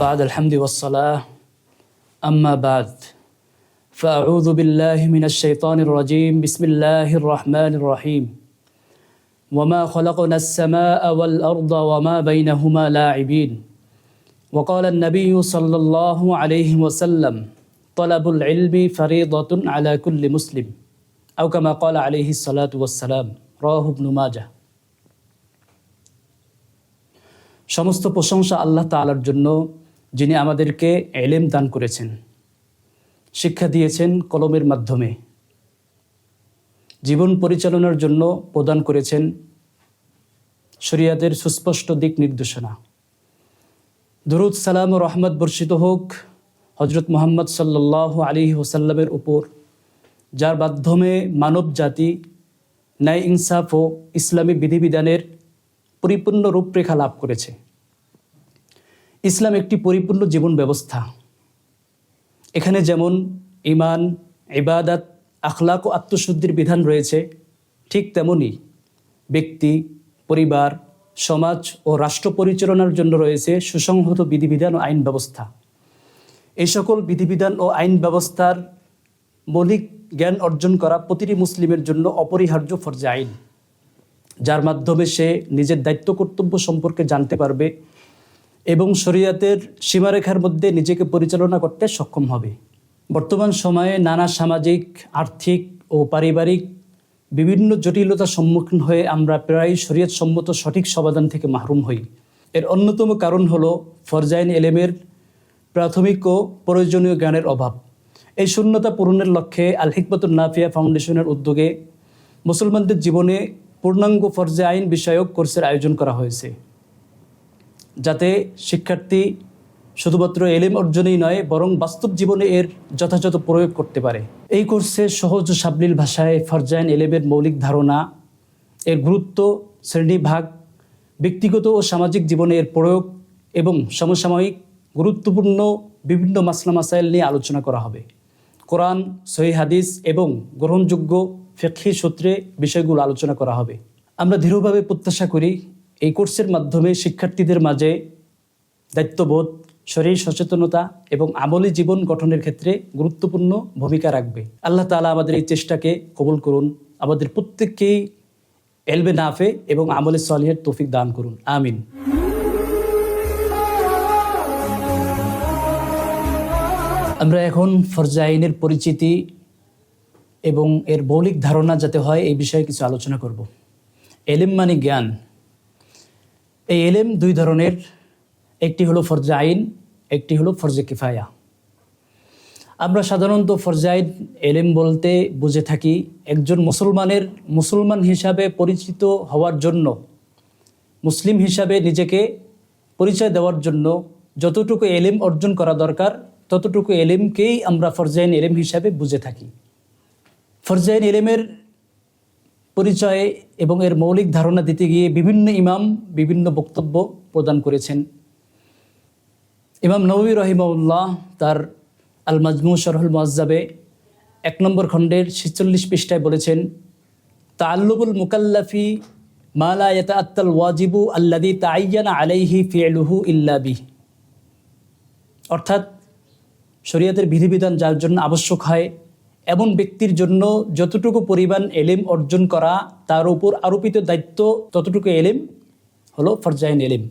بعد الحمد والصلاة أما بعد فأعوذ بالله من الشيطان الرجيم بسم الله الرحمن الرحيم وما خلقنا السماء والأرض وما بينهما لاعبين وقال النبي صلى الله عليه وسلم طلب العلم فريضة على كل مسلم أو كما قال عليه الصلاة والسلام رواه ابن ماجه। সমস্ত প্রশংসা আল্লাহ তাআলার জন্য, যিনি আমাদেরকে ইলম দান করেছেন, শিক্ষা দিয়েছেন কলমের মাধ্যমে, জীবন পরিচালনার জন্য প্রদান করেছেন শরীয়তের সুস্পষ্ট দিক নির্দেশনা। দুরূদ সালাম ও রহমত বর্ষিত হোক হযরত মুহাম্মদ সাল্লাল্লাহু আলাইহি ওয়াসাল্লামের উপর, যার মাধ্যমে মানব জাতি ন্যায় ইনসাফ ও ইসলামী বিধিবিধানের পরিপূর্ণ রূপরেখা লাভ করেছে। ইসলাম একটি পরিপূর্ণ জীবন ব্যবস্থা। এখানে যেমন ঈমান, ইবাদত, আখলাক ও আত্মশুদ্ধির বিধান রয়েছে, ঠিক তেমনি ব্যক্তি, পরিবার, সমাজ ও রাষ্ট্র পরিচালনার জন্য রয়েছে সুসংহত বিধিবিধান ও আইন ব্যবস্থা। এই সকল বিধিবিধান ও আইন ব্যবস্থার মৌলিক জ্ঞান অর্জন করা প্রতিটি মুসলিমের জন্য অপরিহার্য ফরজে আইন, যার মাধ্যমে সে নিজের দায়িত্ব কর্তব্য সম্পর্কে জানতে পারবে এবং শরীয়তের সীমারেখার মধ্যে নিজেকে পরিচালনা করতে সক্ষম হবে। বর্তমান সময়ে নানা সামাজিক, আর্থিক ও পারিবারিক বিভিন্ন জটিলতার সম্মুখীন হয়ে আমরা প্রায় শরীয়ত সম্মত সঠিক সমাধান থেকে মাহরুম হই। এর অন্যতম কারণ হলো ফরজে আইন ইলমের প্রাথমিক ও প্রয়োজনীয় জ্ঞানের অভাব। এই শূন্যতা পূরণের লক্ষ্যে আল হিকমাতুন নাফিয়া ফাউন্ডেশনের উদ্যোগে মুসলমানদের জীবনে পূর্ণাঙ্গ ফরজে আইন বিষয়ক কোর্সের আয়োজন করা হয়েছে, যাতে শিক্ষার্থী শুধুমাত্র ইলম অর্জনেই নয়, বরং বাস্তব জীবনে এর যথাযথ প্রয়োগ করতে পারে। এই কোর্সে সহজ ও সাবলীল ভাষায় ফরজে আইন ইলমের মৌলিক ধারণা, এর গুরুত্ব, শ্রেণীভাগ, ব্যক্তিগত ও সামাজিক জীবনে এর প্রয়োগ এবং সমসাময়িক গুরুত্বপূর্ণ বিভিন্ন মাসলা মাসাইল নিয়ে আলোচনা করা হবে। কোরআন, সহিহ হাদিস এবং গ্রহণযোগ্য ফিকহি সূত্রে বিষয়গুলো আলোচনা করা হবে। আমরা দৃঢ়ভাবে প্রত্যাশা করি এই কোর্সের মাধ্যমে শিক্ষার্থীদের মাঝে দায়িত্ববোধ, শরীর সচেতনতা এবং আমলী জীবন গঠনের ক্ষেত্রে গুরুত্বপূর্ণ ভূমিকা রাখবে। আল্লাহ তাআলা আমাদের এই চেষ্টাকে কবুল করুন, আমাদের প্রত্যেককেই ইলমে নাফে এবং আমলে সলিহের তৌফিক দান করুন, আমিন। আমরা এখন ফরজে আইনের পরিচিতি এবং এর মৌলিক ধারণা যাতে হয় এই বিষয়ে কিছু আলোচনা করব। ইলম মানে জ্ঞান। এই ইলম দুই ধরনের, একটি হলো ফরজে আইন, একটি হলো ফরজে কিফায়া। আমরা সাধারণত ফরজে আইন ইলম বলতে বুঝে থাকি একজন মুসলমান হিসাবে পরিচিত হওয়ার জন্য, মুসলিম হিসাবে নিজেকে পরিচয় দেওয়ার জন্য যতটুকু ইলম অর্জন করা দরকার ততটুকু ইলমকেই আমরা ফরজে আইন ইলম হিসাবে বুঝে থাকি। ফরজে আইন ইলমের পরিচয় এবং এর মৌলিক ধারণা দিতে গিয়ে বিভিন্ন ইমাম বিভিন্ন বক্তব্য প্রদান করেছেন। ইমাম নববী রাহিমাহুল্লাহ তার আল মাজমু শরহুল মুহাজ্জাবে 1 নম্বর খণ্ডের 46 পৃষ্ঠায় বলেছেন, তাআল্লুবুল মুকাল্লাফি মা লা ইয়াতাআত্তাল ওয়াজিবু আল্লাযী তাআয়্যানা আলাইহি ফি'লুহু ইল্লা বিহি। অর্থাৎ শরীয়তের বিধিবিধান যার জন্য আবশ্যক হয় এমন ব্যক্তির জন্য যতটুকু পরিমাণ ইলম অর্জন করা তার উপর আরোপিত দায়িত্ব ততটুকু ইলম হলো ফরজে আইন ইলম।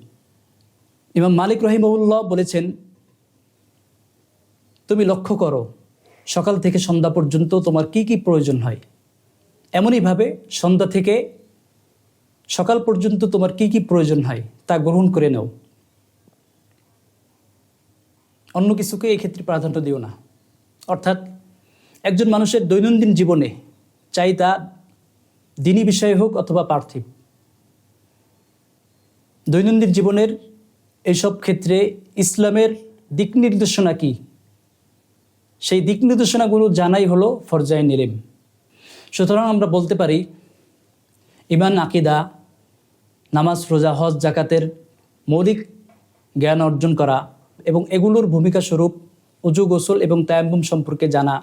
ইমাম মালিক রাহিমাহুল্লাহ বলেছেন, তুমি লক্ষ্য করো সকাল থেকে সন্ধ্যা পর্যন্ত তোমার কি কি প্রয়োজন হয়, এমনইভাবে সন্ধ্যা থেকে সকাল পর্যন্ত তোমার কি কি প্রয়োজন হয় তা গ্রহণ করে নাও, অন্য কিছুকে এই ক্ষেত্রে প্রাধান্য দিও না। অর্থাৎ একজন মানুষের দৈনন্দিন জীবনে, চাই তা দিনী বিষয় হোক অথবা পার্থিব, দৈনন্দিন জীবনের এইসব ক্ষেত্রে ইসলামের দিক নির্দেশনা কি, সেই দিক নির্দেশনাগুলো জানাই হলো ফরজে আইন ইলম। সুতরাং আমরা বলতে পারি ঈমান, আকীদা, নামাজ, রোজা, হজ, যাকাতের মৌলিক জ্ঞান অর্জন করা এবং এগুলোর ভূমিকা স্বরূপ ওযু, গোসল এবং তায়াম্মুম সম্পর্কে জানা,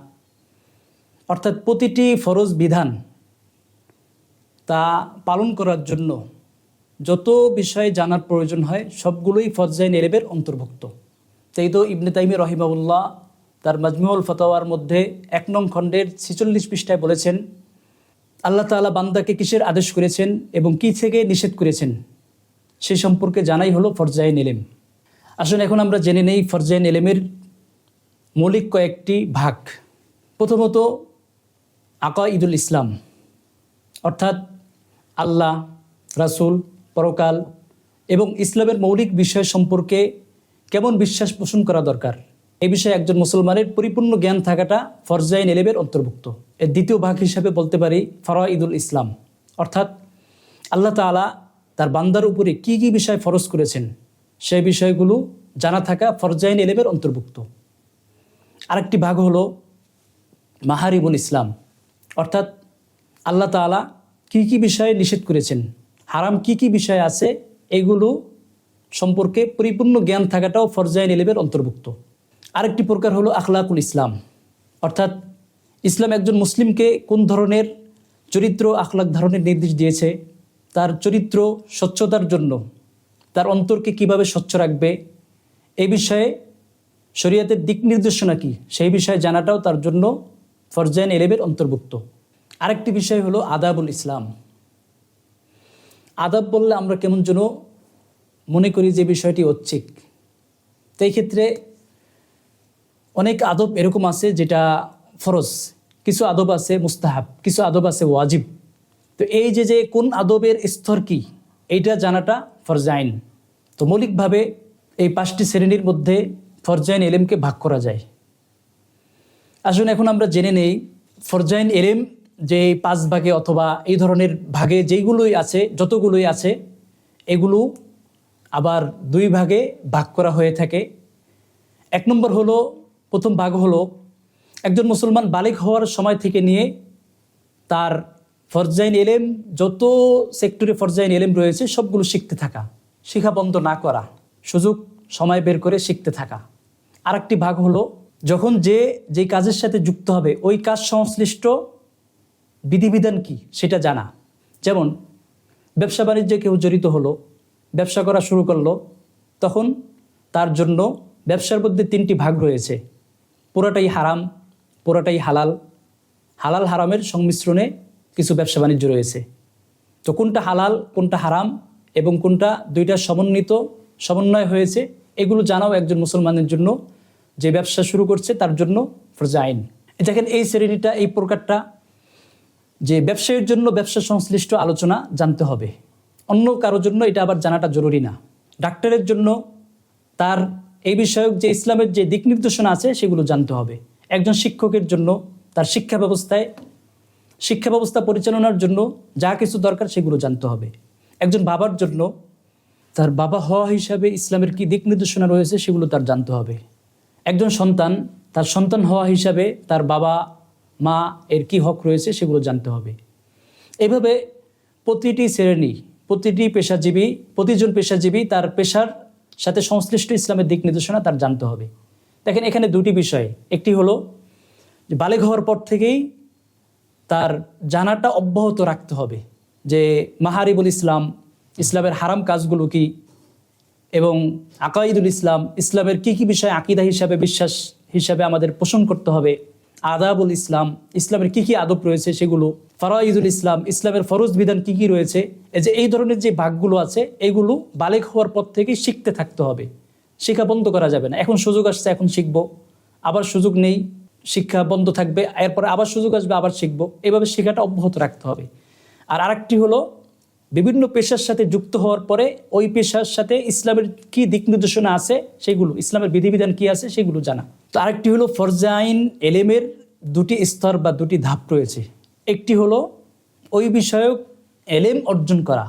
অর্থাৎ প্রতিটি ফরজ বিধান তা পালন করার জন্য যত বিষয়ে জানার প্রয়োজন হয় সবগুলোই ফরজে আইন ইলমের অন্তর্ভুক্ত। তাই তো ইবনে তাইমিয়া রহিমাহুল্লাহ তার মাজমুউল ফাতাওয়ার মধ্যে 1 নং খণ্ডের 46 পৃষ্ঠায় বলেছেন, আল্লাহ তাআলা বান্দাকে কিসের আদেশ করেছেন এবং কি থেকে নিষেধ করেছেন সে সম্পর্কে জানাই হলো ফরজাইন ইলম। আসুন এখন আমরা জেনে নেই ফরজাইন ইলমের মৌলিক কয়েকটি ভাগ। প্রথমত আকাঈদুল ইসলাম, অর্থাৎ আল্লাহ, রাসূল, পরকাল এবং ইসলামের মৌলিক বিষয় সম্পর্কে কেমন বিশ্বাস পোষণ করা দরকার, এই বিষয়ে একজন মুসলমানের পরিপূর্ণ জ্ঞান থাকাটা ফরজাইন ইলমের অন্তর্ভুক্ত। এর দ্বিতীয় ভাগ হিসাবে বলতে পারি ফরাঈদুল ইসলাম, অর্থাৎ আল্লাহ তাআলা তার বান্দার উপরে কি কি বিষয় ফরজ করেছেন সেই বিষয়গুলো জানা থাকা ফরজাইন ইলমের অন্তর্ভুক্ত। আরেকটি ভাগ হলো মাহারিমুল ইসলাম, অর্থাৎ আল্লাহ তাআলা কি কি বিষয়ে নিষেধ করেছেন, হারাম কি কি বিষয় আছে, এগুলো সম্পর্কে পরিপূর্ণ জ্ঞান থাকাটাও ফরজাইন ইলমের অন্তর্ভুক্ত। আরেকটি প্রকার হলো আখলাকুল ইসলাম, অর্থাৎ ইসলাম একজন মুসলিমকে কোন ধরনের চরিত্র আখলাক ধারণের নির্দেশ দিয়েছে, তার চরিত্র স্বচ্ছতার জন্য তার অন্তরকে কিভাবে স্বচ্ছ রাখবে, এই বিষয়ে শরীয়তের দিক নির্দেশনা কি সেই বিষয়ে জানাটাও তার জন্য ফরজাইন ইলমের অন্তর্ভুক্ত। আরেকটি বিষয় হলো আদাবুল ইসলাম। আদাব বললে আমরা কেমন যেন মনে করি যে বিষয়টি ঐচ্ছিক, তাই ক্ষেত্রে অনেক আদব এরকম আছে যেটা ফরজ, কিছু আদব আছে মুস্তাহাব, কিছু আদব আছে ওয়াজিব। তো এই যে কোন আদবের স্তর কি এইটা জানাটা ফরজাইন। তো মৌলিকভাবে এই 5টি শ্রেণীর মধ্যে ফরজাইন ইলমকে ভাগ করা যায়। আসুন এখন আমরা জেনে নেই ফরজাইন ইলম যে 5 ভাগে অথবা এই ধরনের ভাগে যেইগুলোই আছে, যতগুলোই আছে, এগুলো আবার 2 ভাগে ভাগ করা হয়ে থাকে। 1 নম্বর হলো, প্রথম ভাগ হলো একজন মুসলমান বালিগ হওয়ার সময় থেকে নিয়ে তার ফরজাইন ইলম, যত সেক্টরে ফরজাইন ইলম রয়েছে সবগুলো শিখতে থাকা, শিখা বন্ধ না করা, সুযোগ সময় বের করে শিখতে থাকা। আরেকটি ভাগ হলো যখন যে কাজের সাথে যুক্ত হবে ওই কাজ সংশ্লিষ্ট বিধিবিধান কি সেটা জানা। যেমন ব্যবসা বাণিজ্যে কেউ জড়িত হলো, ব্যবসা করা শুরু করলো, তখন তার জন্য ব্যবসার মধ্যে 3টি ভাগ রয়েছে, পুরাটাই হারাম, পুরাটাই হালাল, হালাল হারামের সংমিশ্রণে কিছু ব্যবসা বাণিজ্য রয়েছে। তো কোনটা হালাল কোনটা হারাম এবং কোনটা দুইটার সমন্বয় হয়েছে, এগুলো জানাও একজন মুসলমানের জন্য যে ব্যবসা শুরু করছে তার জন্য ফরজাইন। দেখেন এই শ্রেণীটা, এই প্রকারটা যে ব্যবসায়ের জন্য ব্যবসা সংশ্লিষ্ট আলোচনা জানতে হবে, অন্য কারোর জন্য এটা আবার জানাটা জরুরি না। ডাক্তারের জন্য তার এই বিষয়ক যে ইসলামের যে দিক নির্দেশনা আছে সেগুলো জানতে হবে। একজন শিক্ষকের জন্য তার শিক্ষা ব্যবস্থা পরিচালনার জন্য যা কিছু দরকার সেগুলো জানতে হবে। একজন বাবার জন্য তার বাবা হওয়া হিসাবে ইসলামের কি দিক নির্দেশনা রয়েছে সেগুলো তার জানতে হবে। একজন সন্তান তার সন্তান হওয়া হিসাবে তার বাবা মা এর কি হক রয়েছে সেগুলো জানতে হবে। এভাবে প্রতিটি শ্রেণী, প্রতিজন পেশাজীবী তার পেশার সাথে সংশ্লিষ্ট ইসলামের দিক নির্দেশনা তার জানতে হবে। দেখেন এখানে 2টি বিষয়, একটি হলো যে বালেগ হওয়ার পর থেকেই তার জানাটা অব্যাহত রাখতে হবে যে মাহারিবুল ইসলাম, ইসলামের হারাম কাজগুলো কি, এবং আকাঈদুল ইসলাম, ইসলামের কি কি বিষয় আকীদা হিসাবে, বিশ্বাস হিসাবে আমাদের পোষণ করতে হবে, আদাবুল ইসলাম, ইসলামের কি কি আদব রয়েছে সেগুলো, ফরাঈদুল ইসলাম, ইসলামের ফরজ বিধান কি কি রয়েছে, এই ধরনের যে ভাগগুলো আছে এগুলো বালেগ হওয়ার পর থেকেই শিখতে থাকতে হবে, শিক্ষা বন্ধ করা যাবে না। এখন সুযোগ আসছে এখন শিখবো, আবার সুযোগ নেই শিক্ষা বন্ধ থাকবে, এরপরে আবার সুযোগ আসবে আবার শিখবো, এইভাবে শেখাটা অব্যাহত রাখতে হবে। আর আরেকটি হলো বিভিন্ন পেশার সাথে যুক্ত হওয়ার পরে ওই পেশার সাথে ইসলামের কি দিক নির্দেশনা আছে সেগুলো, ইসলামের বিধিবিধান কি আছে সেগুলো জানা। তো আরেকটি হলো ফরজাইন ইলমের 2টি স্তর বা 2টি ধাপ রয়েছে। একটি হলো ওই বিষয়ক ইলম অর্জন করা,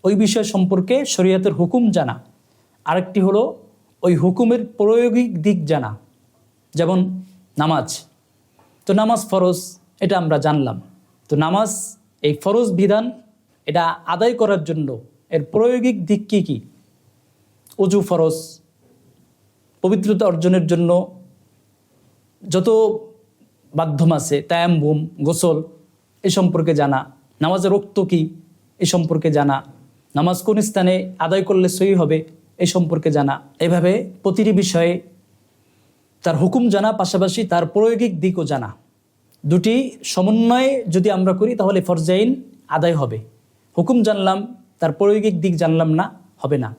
ওই বিষয় সম্পর্কে শরীয়তের হুকুম জানা। আরেকটি হলো ওই হুকুমের প্রায়োগিক দিক জানা। যেমন নামাজ, তো নামাজ ফরজ, এটা আমরা জানলাম। তো নামাজ এই ফরজ বিধান এটা আদায় করার জন্য এর প্রায়োগিক দিক কি কি, ওযু ফরজ, পবিত্রতা অর্জনের জন্য যত মাধ্যম আছে, তায়াম্মুম, গোসল, এই সম্পর্কে জানা। নামাজের রক্ত কি এই সম্পর্কে জানা। নামাজ কোন স্থানে আদায় করলে সহি হবে এই সম্পর্কে জানা, এভাবে প্রতিটি বিষয়ে তার হুকুম জানা, পাশাপাশি তার প্রায়োগিক দিকও জানা। দুটি সমন্বয়ে যদি আমরা করি তাহলে ফরজে আইন আদায় হবে। হুকুম জানলাম, তার প্রায়োগিক দিক জানলাম না, হবে না।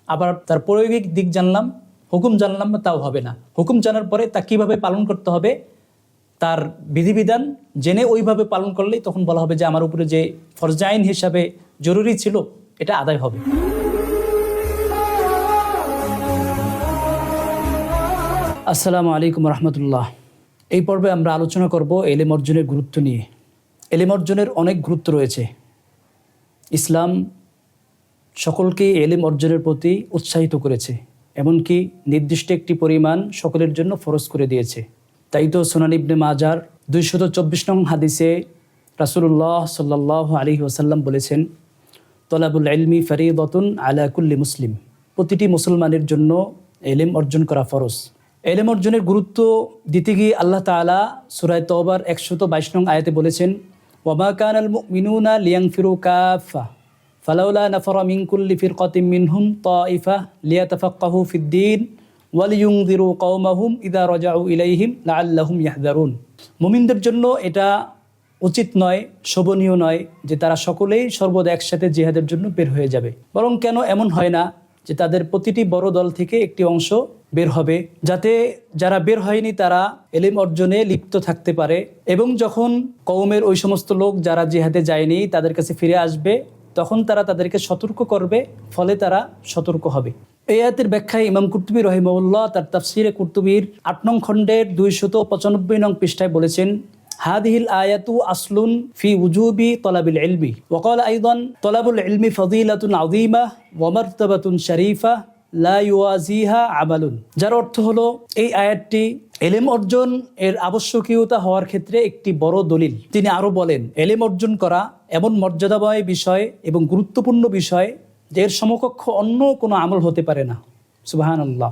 আবার তার প্রায়োগিক দিক জানলাম, হুকুম জানলাম না, তাও হবে না। হুকুম জানার পরে তা কীভাবে পালন করতে হবে, তার বিধিবিধান জেনে ওইভাবে পালন করলেই তখন বলা হবে যে আমার উপরে যে ফরজে আইন হিসাবে জরুরি ছিল এটা আদায় হবে। আসসালামু আলাইকুম রহমতুল্লাহ। এই পর্বে আমরা আলোচনা করব এলেম অর্জনের গুরুত্ব নিয়ে। এলেম অর্জনের অনেক গুরুত্ব রয়েছে। ইসলাম সকলকে এলেম অর্জনের প্রতি উৎসাহিত করেছে, এমনকি নির্দিষ্ট একটি পরিমাণ সকলের জন্য ফরজ করে দিয়েছে। তাই তো সুনান ইবনে মাজার 224 নং হাদিসে রাসূলুল্লাহ সাল্লাল্লাহু আলাইহি ওয়াসাল্লাম বলেছেন, তলাবুল ইলমি ফরিদাতুন আলা কুল্লি মুসলিম। প্রতিটি মুসলমানের জন্য এলেম অর্জন করা ফরজ। এলেম অর্জনের গুরুত্ব দিতে গিয়ে আল্লাহ তাআলা সূরা তওবার 122 নং আয়াতে বলেছেন, ওয়ামা কানাল মুমিনুনা লিয়ানফিরু কাফা ফালাউলা নাফারা মিন কুল্লি ফিরকাতিন মিনহুম তাইফা লিয়াতাফাক্কাহু ফিদ্দীন ওয়ালিয়ুনযিরু কওমাহুম ইযা রাজাউ ইলাইহিম লাআল্লাহুম ইয়াহযারুন। মুমিনদের জন্য এটা উচিত নয়, শোভনীয় নয় যে তারা সকলেই সর্বদা একসাথে জিহাদের জন্য বের হয়ে যাবে। বরং কেন এমন হয় না যে তাদের প্রতিটি বড় দল থেকে একটি অংশ বের হবে, যাতে যারা বের হয়নি তারা এলেম অর্জনে লিপ্ত থাকতে পারে, এবং যখন কওমের ওই সমস্ত লোক যারা জিহাদে যায়নি তাদের কাছে ফিরে আসবে তখন তারা তাদেরকে সতর্ক করবে, ফলে তারা সতর্ক হবে। এই আয়াতের ব্যাখ্যায় ইমাম কুরতুবী রাহিমাহুল্লাহ তার তাফসিরে কুরতুবীর 8 নং খণ্ডের 295 নং পৃষ্ঠায় বলেছেন, হাদিহিল আয়াতু আসলুন ফি উজুবি তলাবিল ইলমি ওয়া ক্বালা আইদান তলাবুল ইলমি ফাযীলাতুন আযীমা ওয়া মারতাবাতুন শরীফা লা ইউয়াজিহা আমালুন। যার অর্থ হলো এই আয়াতটি এলেম অর্জন এর আবশ্যকীয়তা হওয়ার ক্ষেত্রে একটি বড় দলিল। তিনি আরো বলেন, এলেম অর্জন করা এমন মর্যাদাময় বিষয় এবং গুরুত্বপূর্ণ বিষয় যে এর সমকক্ষ অন্য কোনো আমল হতে পারে না। সুবহানাল্লাহ।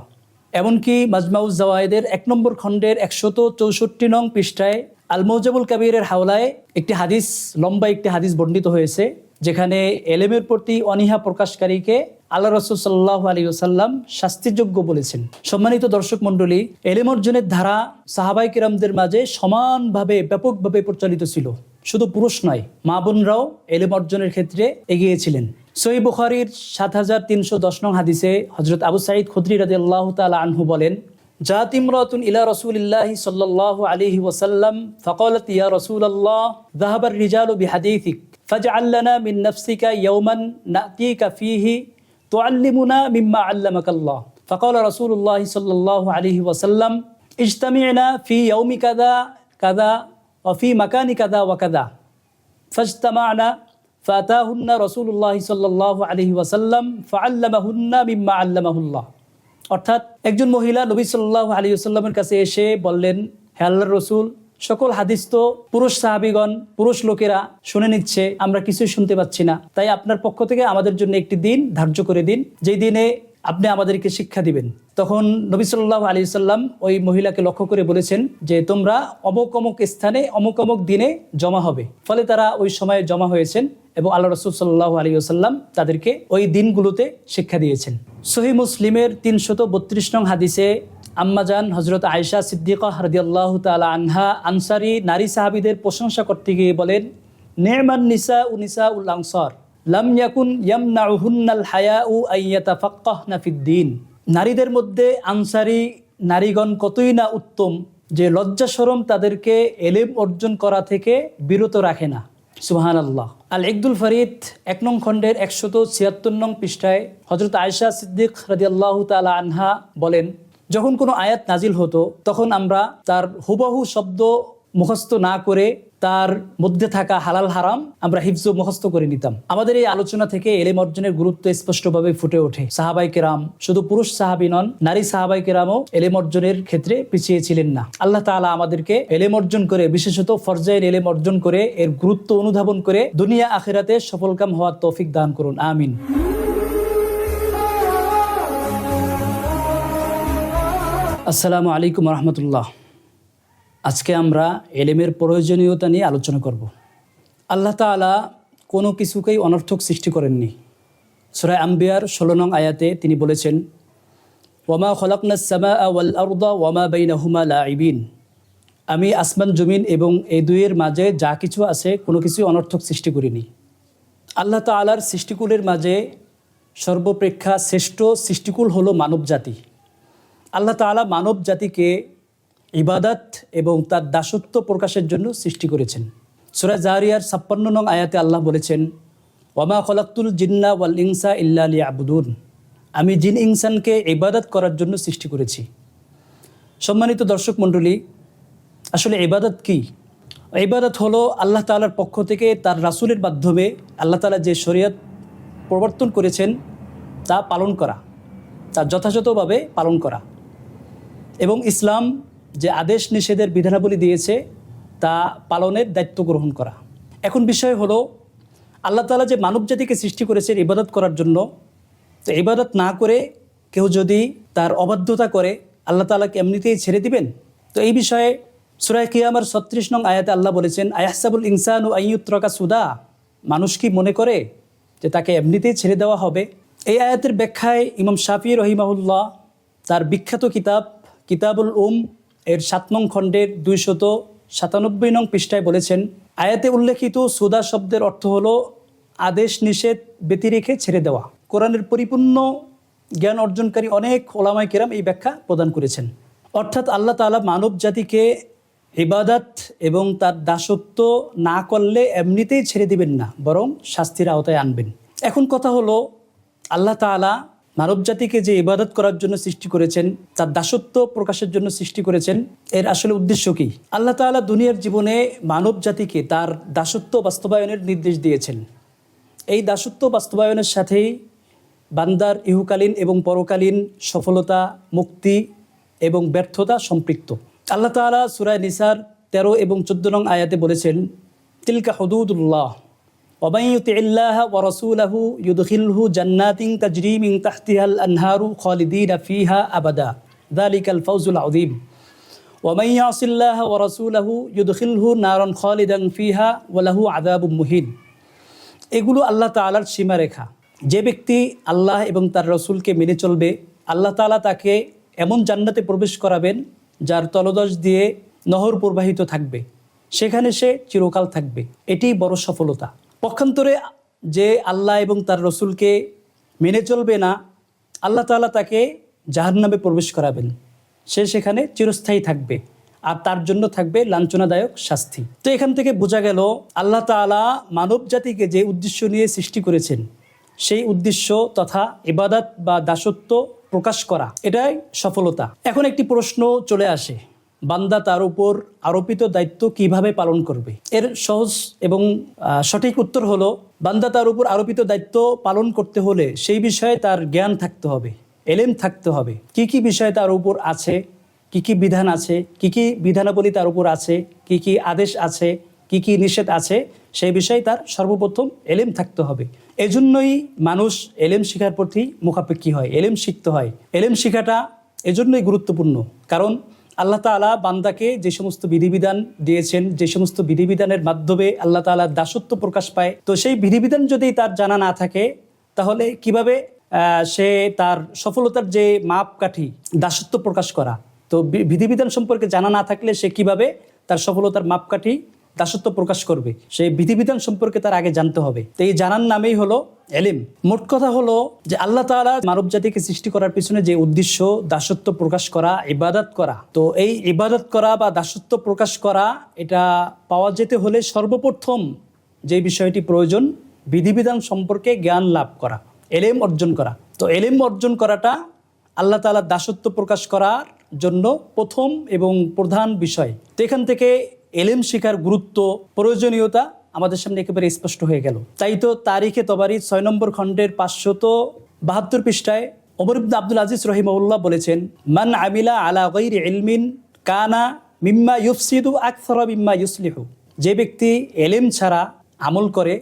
এমনকি মাজমাউজ জাওয়ায়েদের 1 নম্বর খণ্ডের 164 নং পৃষ্ঠায় আল মুজাবুল কাবীরের হাওলায় একটি হাদিস, লম্বা একটি হাদিস বর্ণিত হয়েছে, যেখানে এলেমের প্রতি অনীহা প্রকাশকারীকে আল্লাহ রাসূল সাল্লাল্লাহু আলাইহি ওয়াসাল্লাম শাস্তিযোগ্য বলেছেন। সম্মানিত দর্শক মণ্ডলী, এলেম অর্জনের ধারা সাহাবায়ে কেরামদের মাঝে সমানভাবে ব্যাপকভাবে প্রচলিত ছিল। শুধু পুরুষ নয়, মা বোনরাও এলেম অর্জনের ক্ষেত্রে এগিয়ে ছিলেন। সহিহ বুখারীর 7310 নং হাদিসে হযরত আবু সাঈদ খুদরি রাদিয়াল্লাহু তাআলা আনহু বলেন, জাত ইমরাতুন ইলা রাসূলিল্লাহি সাল্লাল্লাহু আলাইহি ওয়াসাল্লাম ফাকালাত ইয়া রাসূলাল্লাহ যাহাবার রিজালু বিহাদিসিক ফাজআল লানা মিন নাফসিকা ইয়াওমান নাতিকা ফীহি তুআল্লিমুনা মিম্মা আল্লামাকাল্লাহ। ফাকালা রাসূলুল্লাহ সাল্লাল্লাহু আলাইহি ওয়াসাল্লাম ইজতামি'না ফি ইয়াওমি কাযা কাযা ওয়া ফি মাকানি কাযা ওয়া কাযা। ফাজতামা'না ফাতাহুন্না রাসূলুল্লাহ সাল্লাল্লাহু আলাইহি ওয়াসাল্লাম ফাআল্লামাহুন্না মিম্মা আল্লামাহুল্লাহ। অর্থাৎ একজন মহিলা নবী সাল্লাল্লাহু আলাইহি ওয়াসাল্লামের কাছে এসে বললেন, হে আল্লাহর রাসূল, সকল হাদিস তো পুরুষ সাহাবীগণ, পুরুষ লোকেরা শুনে নিচ্ছে, আমরা কিছুই শুনতে পাচ্ছি না। তাই আপনার পক্ষ থেকে আমাদের জন্য একটি দিন ধার্য করে দিন, যেই দিনে আপনি আমাদেরকে শিক্ষা দিবেন। তখন নবী সাল্লাল্লাহু আলাইহি ওয়াসাল্লাম ওই মহিলাকে লক্ষ্য করে বলেছেন যে তোমরা অমুক অমুক স্থানে অমুক অমুক দিনে জমা হবে। ফলে তারা ওই সময়ে জমা হয়েছেন এবং আল্লাহ রাসূল সাল্লাল্লাহু আলাইহি ওয়াসাল্লাম তাদেরকে ওই দিনগুলোতে শিক্ষা দিয়েছেন। সহিহ মুসলিমের 332 নং হাদিসে আম্মাজান হযরত আয়েশা সিদ্দিকা রাদিয়াল্লাহু তাআলা আনহা আনসারী নারী সাহাবীদের প্রশংসা করতে গিয়ে বলেন, নি'মান নিসাউ নিসাউল আনসার লাম ইয়াকুন ইয়ামনাউহুন্নাল হায়াউ আইয়াতাফাক্কাহনা ফিদ্দীন। নারীদের মধ্যে আনসারী নারীগণ কতই না উত্তম যে লজ্জা শরম তাদেরকে এলেম অর্জন করা থেকে বিরত রাখে না। সুবহানাল্লাহ। আল ইকদুল ফরিদ 1 নং খণ্ডের 176 নং পৃষ্ঠায় হযরত আয়েশা সিদ্দিক রাদিয়াল্লাহু তাআলা আনহা বলেন, যখন কোনো আয়াত নাজিল হতো তখন আমরা তার হুবহু শব্দ মুখস্থ না করে তার মধ্যে থাকা হালাল হারাম আমরা হিফজ মুখস্থ করে নিতাম। আমাদের এই আলোচনা থেকে এলেম অর্জনের গুরুত্ব স্পষ্টভাবে ফুটে ওঠে। সাহাবায়ে কেরাম শুধু পুরুষ সাহাবী নন, নারী সাহাবায়ে কেরামও এলেম অর্জনের ক্ষেত্রে পিছিয়ে ছিলেন না। আল্লাহ তাআলা আমাদেরকে এলেম অর্জন করে, বিশেষত ফরজাইল এলেম অর্জন করে এর গুরুত্ব অনুধাবন করে দুনিয়া আখিরাতে সফলকাম হওয়ার তৌফিক দান করুন, আমিন। আসসালামু আলাইকুম রহমতুল্লাহ। আজকে আমরা এলেমের প্রয়োজনীয়তা নিয়ে আলোচনা করব। আল্লাহ তাআলা কোনো কিছুকেই অনর্থক সৃষ্টি করেননি। সূরা আম্বিয়ার 16 নং আয়াতে তিনি বলেছেন, ওয়ামা খলাকনাস সামাআ ওয়াল আরদা ওয়ামা বাইনাহুমা লাঈবিন। আমি আসমান জমিন এবং এই দুইয়ের মাঝে যা কিছু আছে কোনো কিছু অনর্থক সৃষ্টি করিনি। আল্লাহ তাআলার সৃষ্টিকুলের মাঝে সর্বপ্রেক্ষা শ্রেষ্ঠ সৃষ্টিকুল হলো মানব জাতি। আল্লাহ তাআলা মানব জাতিকে ইবাদত এবং তার দাসত্ব প্রকাশের জন্য সৃষ্টি করেছেন। সূরা জারিয়ার 56 নং আয়াতে আল্লাহ বলেছেন, ওয়ামা খলাকতুল জিন্না ওয়াল ইনসা ইল্লা লিয়াবুদুন। আমি জিন ইনসানকে ইবাদত করার জন্য সৃষ্টি করেছি। সম্মানিত দর্শক মণ্ডলী, আসলে ইবাদত কি? ইবাদত হলো আল্লাহ তাআলার পক্ষ থেকে তার রাসূলের মাধ্যমে আল্লাহ তাআলা যে শরীয়ত প্রবর্তন করেছেন তা পালন করা, তা যথাযথভাবে পালন করা, এবং ইসলাম যে আদেশ নিষেধের বিধানাবলী দিয়েছে তা পালনের দায়িত্ব গ্রহণ করা। এখন বিষয় হলো, আল্লাহ তাআলা যে মানব জাতিকে সৃষ্টি করেছেন ইবাদত করার জন্য, তো ইবাদত না করে কেউ যদি তার অবাধ্যতা করে আল্লাহ তাআলাকে এমনিতেই ছেড়ে দিবেন? তো এই বিষয়ে সূরা কিয়ামার 36 নং আয়াতে আল্লাহ বলেছেন, আয়াহসাবুল ইনসানু আইয়ুতরাকা সুদা। মানুষ কি মনে করে যে তাকে এমনিতেই ছেড়ে দেওয়া হবে? এই আয়াতের ব্যাখ্যায় ইমাম শাফিঈ রহিমাহুল্লাহ তার বিখ্যাত কিতাব কিতাবুল এর 7 নং খণ্ডের 297 নং পৃষ্ঠায় বলেছেন, আয়াতে উল্লেখিত সুদা শব্দের অর্থ হলো আদেশ নিষেধ ব্যতিরেকে ছেড়ে দেওয়া। কোরআনের পরিপূর্ণ জ্ঞান অর্জনকারী অনেক ওলামায়ে কেরাম এই ব্যাখ্যা প্রদান করেছেন। অর্থাৎ আল্লাহ তাআলা মানব জাতিকে ইবাদত এবং তার দাসত্ব না করলে এমনিতেই ছেড়ে দিবেন না, বরং শাস্তির আওতায় আনবেন। এখন কথা হলো, আল্লাহ তাআলা মানব জাতিকে যে ইবাদত করার জন্য সৃষ্টি করেছেন, তার দাসত্ব প্রকাশের জন্য সৃষ্টি করেছেন, এর আসলে উদ্দেশ্য কি? আল্লাহ তাআলা দুনিয়ার জীবনে মানব জাতিকে তার দাসত্ব বাস্তবায়নের নির্দেশ দিয়েছেন। এই দাসত্ব বাস্তবায়নের সাথেই বান্দার ইহকালীন এবং পরকালীন সফলতা, মুক্তি এবং ব্যর্থতা সম্পৃক্ত। আল্লাহ তাআলা সূরা নিসার 13 এবং 14 নং আয়াতে বলেছেন, তিলকা হুদুদুল্লাহ ওয়া মান ইউতিইল্লাহা ওয়া রাসূলাহু ইউদখিলহু জান্নাতিন তাজরি মিন তাহতিহাল আনহারু খালিদিনা ফিহা আবাদা যালিকাল ফাওজুল আযীম ওয়া মান ইয়াসিল্লাহা ওয়া রাসূলাহু ইউদখিলহু নারান খালিদান ফিহা ওয়া লাহু আযাবুম মুহিন। এগুলো আল্লাহ তাআলার সীমারেখা। যে ব্যক্তি আল্লাহ এবং তার রাসূলকে মেনে চলবে, আল্লাহ তাআলা তাকে এমন জান্নাতে প্রবেশ করাবেন যার তলদেশ দিয়ে নহর প্রবাহিত থাকবে, সেখানে সে চিরকাল থাকবে। এটি বড় সফলতা। পক্ষান্তরে যে আল্লাহ এবং তার রাসূলকে মেনে চলবে না, আল্লাহ তাআলা তাকে জাহান্নামে প্রবেশ করাবেন, সে সেখানে চিরস্থায়ী থাকবে, আর তার জন্য থাকবে লাঞ্ছনাদায়ক শাস্তি। তো এখান থেকে বোঝা গেল আল্লাহ তাআলা মানব জাতিকে যে উদ্দেশ্য নিয়ে সৃষ্টি করেছেন, সেই উদ্দেশ্য তথা ইবাদত বা দাসত্ব প্রকাশ করা, এটাই সফলতা। এখন একটি প্রশ্ন চলে আসে, বান্দা তার উপর আরোপিত দায়িত্ব কিভাবে পালন করবে? এর সহজ এবং সঠিক উত্তর হলো, বান্দা তার উপর আরোপিত দায়িত্ব পালন করতে হলে সেই বিষয়ে তার জ্ঞান থাকতে হবে, এলেম থাকতে হবে। কি কি বিষয় তার উপর আছে, কি কি বিধান আছে, কি কি বিধানাবলী তার উপর আছে, কি কি আদেশ আছে, কি কি নিষেধ আছে, সেই বিষয়ে তার সর্বপ্রথম এলেম থাকতে হবে। এজন্যই মানুষ এলেম শিখার প্রতি মুখাপেক্ষী হয়, এলেম শিখতে হয়। এলেম শিখাটা এজন্যই গুরুত্বপূর্ণ, কারণ আল্লাহ তাআলা বান্দাকে যে সমস্ত বিধিবিধান দিয়েছেন, যে সমস্ত বিধিবিধানের মাধ্যমে আল্লাহ তাআলার দাসত্ব প্রকাশ পায়, তো সেই বিধিবিধান যদি তার জানা না থাকে, তাহলে কিভাবে সে তার সফলতার যে মাপকাঠি দাসত্ব প্রকাশ করা, তো বিধিবিধান সম্পর্কে জানা না থাকলে সে কিভাবে তার সফলতার মাপকাঠি দাসত্ব প্রকাশ করবে? সেই বিধিবিধান সম্পর্কে তার আগে জানতে হবে। তো এই জানার নামেই হলো এলিম। মোট কথা হলো যে আল্লাহ তাআলা মানব জাতিকে সৃষ্টি করার পিছনে যে উদ্দেশ্য, দাসত্ব প্রকাশ করা, ইবাদত করা, তো এই ইবাদত করা বা দাসত্ব প্রকাশ করা, এটা পাওয়া যেতে হলে সর্বপ্রথম যে বিষয়টি প্রয়োজন, বিধিবিধান সম্পর্কে জ্ঞান লাভ করা, এলেম অর্জন করা। তো এলেম অর্জন করাটা আল্লাহ তাআলার দাসত্ব প্রকাশ করার জন্য প্রথম এবং প্রধান বিষয়। তো এখান থেকে এলেম শিখার গুরুত্ব, প্রয়োজনীয়তা আমাদের সামনে একেবারে স্পষ্ট হয়ে গেল। তাই তো তারিখে তবারি 6 নম্বর খণ্ডের 572 পৃষ্ঠায় ওমর ইবনে আব্দুল আজিজ রহিমাহুল্লাহ বলেছেন, মান আমিলা আলা গায়রি ইলমিন কানা মিম্মা ইউফসিদু আকসারা মিম্মা ইউসলিহু। যে ব্যক্তি এলেম ছাড়া আমল করে,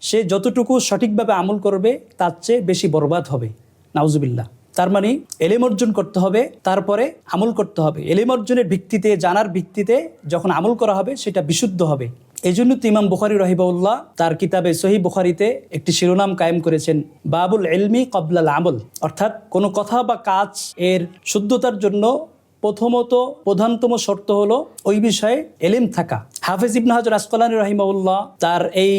সে যতটুকু সঠিকভাবে আমল করবে তার চেয়ে বেশি বরবাদ হবে। নাউজুবিল্লাহ। তার মানে এলেম অর্জন করতে হবে, তারপরে আমল করতে হবে। এলেম অর্জনের ভিত্তিতে, জানার ভিত্তিতে যখন আমল করা হবে সেটা বিশুদ্ধ হবে। এই জন্য তো ইমাম বুখারী রাহিমাহুল্লাহ তার কিতাবে সহিহ বুখারীতে একটি শিরোনাম কায়েম করেছেন, বাবুল ইলমি ক্বাবলাল আমল, অর্থাৎ কোনো কথা বা কাজ এর শুদ্ধতার জন্য প্রধানতম শর্ত হলো ওই বিষয়ে ইলম থাকা। হাফেজ ইবনে হাজার আসকালানী রাহিমাহুল্লাহ তার এই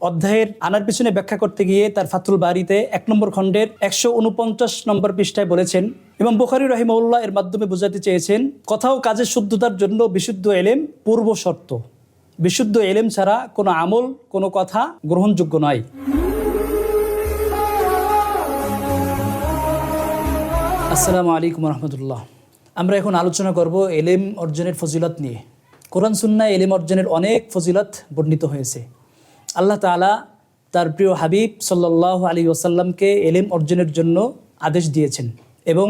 অধ্যায়ের আনার পিছনে ব্যাখ্যা করতে গিয়ে তার ফাথুল বারীতে 1 নম্বর খণ্ডের 149 নম্বর পৃষ্ঠায় বলেছেন, ইমাম বুখারী রাহিমাহুল্লাহ এর মাধ্যমে বোঝাতে চেয়েছেন কথা ও কাজের শুদ্ধতার জন্য বিশুদ্ধ ইলম পূর্ব শর্ত। বিশুদ্ধ ইলম ছাড়া কোনো আমল, কোনো কথা গ্রহণযোগ্য নয়। আসসালামু আলাইকুম রহমতুল্লাহ। আমরা এখন আলোচনা করব ইলম অর্জনের ফজিলত নিয়ে। কোরআন সুন্নাহ ইলম অর্জনের অনেক ফজিলত বর্ণিত হয়েছে। আল্লাহ তাআলা তার প্রিয় হাবিব সাল্লাল্লাহু আলাইহি ওয়াসাল্লামকে ইলম অর্জনের জন্য আদেশ দিয়েছেন এবং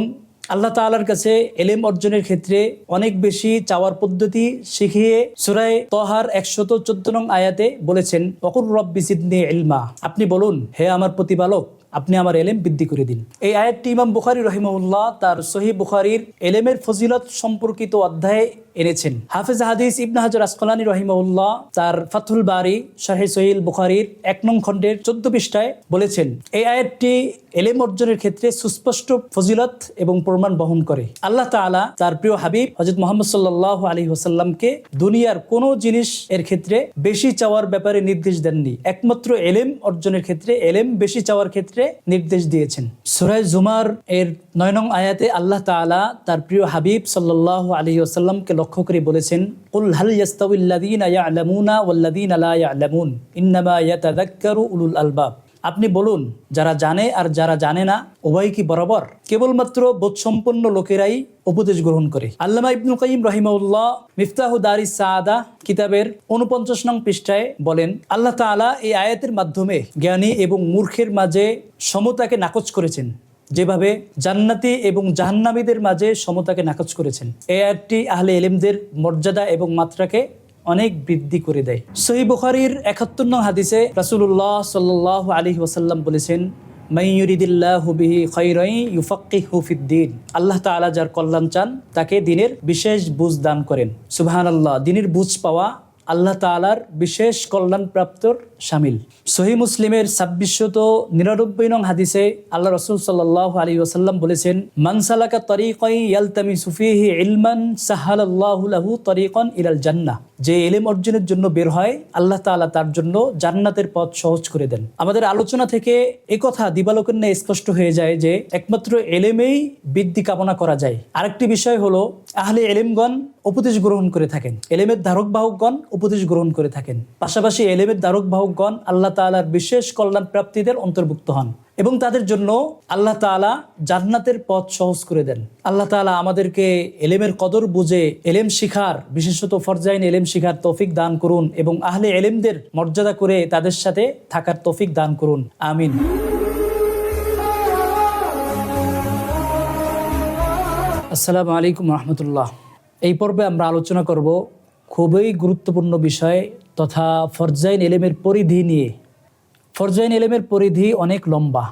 আল্লাহ তাআলার কাছে ইলম অর্জনের ক্ষেত্রে অনেক বেশি চাওয়ার পদ্ধতি শিখিয়ে সূরা তাহার 114 নং আয়াতে বলেছেন, ওয়াকুর রব্বি জিদনি ইলমা, আপনি বলুন হে আমার প্রতিপালক আপনি আমার ইলম বৃদ্ধি করে দিন। এই আয়াতটি ইমাম বুখারী রাহিমাহুল্লাহ তার সহিহ বুখারীর ইলমের ফজিলত সম্পর্কিত অধ্যায়ে এনেছেন। হাফেজ হাদিস ইবনে হাজার আসকালানী রাহিমাহুল্লাহ তার ফাথুল বারী শারহ সহিহ বুখারীর 1 নং খণ্ডের 14 পৃষ্ঠায় বলেছেন, এই আয়াতটি ইলম অর্জনের ক্ষেত্রে সুস্পষ্ট ফজিলত এবং প্রমাণ বহন করে। আল্লাহ তাআলা তার প্রিয় হাবিব হযরত মুহাম্মদ সাল্লাল্লাহু আলাইহি ওয়াসাল্লামকে দুনিয়ার কোনো জিনিস এর ক্ষেত্রে বেশি চাওয়ার ব্যাপারে নির্দেশ দেননি, একমাত্র ইলম অর্জনের ক্ষেত্রে ইলম বেশি চাওয়ার ক্ষেত্রে নির্দেশ দিয়েছেন। সূরা জুমার এর 9 নং আয়াতে আল্লাহ তাআলা তার প্রিয় হাবিব সাল্লাল্লাহু আলাইহি ওয়াসাল্লামকে লক্ষ্য করে বলেছেন, কুল হাল ইয়াস্তাউিল্লাযীনা ইয়া'লামুনা ওয়াল্লাযীনা লা ইয়া'লামুন ইন্নামা ইয়াতাযাক্কারু উলুল আলবাব, আপনি বলুন যারা জানে আর যারা জানে না উভয় কি বরাবর? কেবলমাত্র বোধসম্পন্ন লোকেরাই উপদেশ গ্রহণ করে। আল্লামা ইবনুল কাইয়িম রাহিমাহুল্লাহ মিফতাহু দারিস সাআদা কিতাবের 49 নং পৃষ্ঠায় বলেন, আল্লাহ তাআলা এই আয়াতের মাধ্যমে জ্ঞানী এবং মূর্খের মাঝে সমতাকে নাকচ করেছেন, যেভাবে জান্নাতি এবং জাহান্নামীদের মাঝে সমতাকে নাকচ করেছেন। এই আয়াতটি আহলে ইলমদের মর্যাদা এবং মাত্রাকে অনেক বৃদ্ধি করে দেয়। সহিহ বুখারীর 71 নং হাদিসে রাসূলুল্লাহ সাল্লাল্লাহু আলাইহি ওয়াসাল্লাম বলেছেন, মান ইউরিদিল্লাহু বিহি খায়রান ইউফাক্কিহু ফিদ্দীন, আল্লাহ তাআলা যার কল্যাণ চান তাকে দ্বীনের বিশেষ বুঝ দান করেন। সুবহানাল্লাহ, দ্বীনের বুঝ পাওয়া আল্লাহ তাআলার বিশেষ কল্যাণ প্রাপ্তর শামিল। সহিহ মুসলিমের 2699 নং হাদিসে আল্লাহ রাসূল সাল্লাল্লাহু আলাইহি ওয়াসাল্লাম বলেছেন, মান সালাকা তরিকান ইয়ালতামিসু ফীহি ইলমান সাহালাল্লাহু লাহু তরিকান ইলাল জান্নাহ, যে ইলম অর্জনের জন্য বের হয় আল্লাহ তাআলা তার জন্য জান্নাতের পথ সহজ করে দেন। আমাদের আলোচনা থেকে এই কথা দিবালোকের ন্যায় স্পষ্ট হয়ে যায় যে একমাত্র ইলমেই বৃদ্ধি কামনা করা যায়। আরেকটি বিষয় হলো আহলে ইলমগণ উপদেশ গ্রহণ করে থাকেন, ইলমের ধারক বাহকগণ উপদেশ গ্রহণ করে থাকেন। পাশাপাশি ইলমের ধারক বাহকগণ আল্লাহ তাআলার বিশেষ কল্যাণ প্রাপ্তিদের অন্তর্ভুক্ত হন এবং তাদের জন্য আল্লাহ তাআলা জান্নাতের পথ সহজ করে দেন। আল্লাহ তাআলা আমাদেরকে ইলমের কদর বুঝে ইলম শিখার, বিশেষত ফরজাইন ইলম শিখার তৌফিক দান করুন এবং আহলে ইলমদের মর্যাদা করে তাদের সাথে থাকার তৌফিক দান করুন, আমিন। আসসালামু আলাইকুম রহমতুল্লাহ। এই পর্বে আমরা আলোচনা করব খুবই গুরুত্বপূর্ণ বিষয় তথা ফরজাইন ইলমের পরিধি নিয়ে। ফরজাইন ইলমের পরিধি অনেক লম্বা,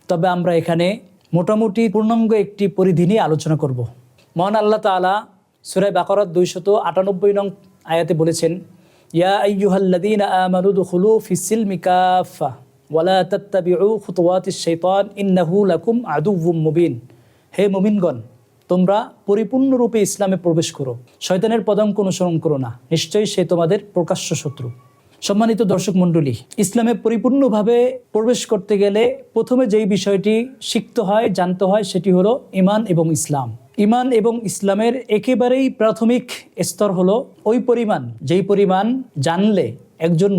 তবে আমরা এখানে মোটামুটি পূর্ণাঙ্গ একটি পরিধি নিয়ে আলোচনা করব। মহান আল্লাহ তাআলা সূরা বাকারার 298 নং আয়াতে বলেছেন, ইয়া আইয়ুহাল্লাযীনা আমানু দুখুলু ফিস-সিলমি কাফা ওয়া লা তাত্তাবিউ খুতুওয়াতিশ শাইতান ইন্নাহু লাকুম আদুউম মুবিন, হে মুমিনগণ তোমরা পরিপূর্ণরূপে ইসলামে প্রবেশ করো, শয়তানের পদাঙ্ক অনুসরণ করো না, নিশ্চয়ই সে তোমাদের প্রকাশ্য শত্রু। সম্মানিত দর্শক মণ্ডলী, ইসলামে পরিপূর্ণভাবে প্রবেশ করতে গেলে প্রথমে যেই বিষয়টি শিখতে হয়, জানতে হয়, সেটি হলো ঈমান এবং ইসলাম। ঈমান এবং ইসলামের একেবারেই প্রাথমিক স্তর হলো ওই পরিমাণ যেই পরিমাণ জানলে একজন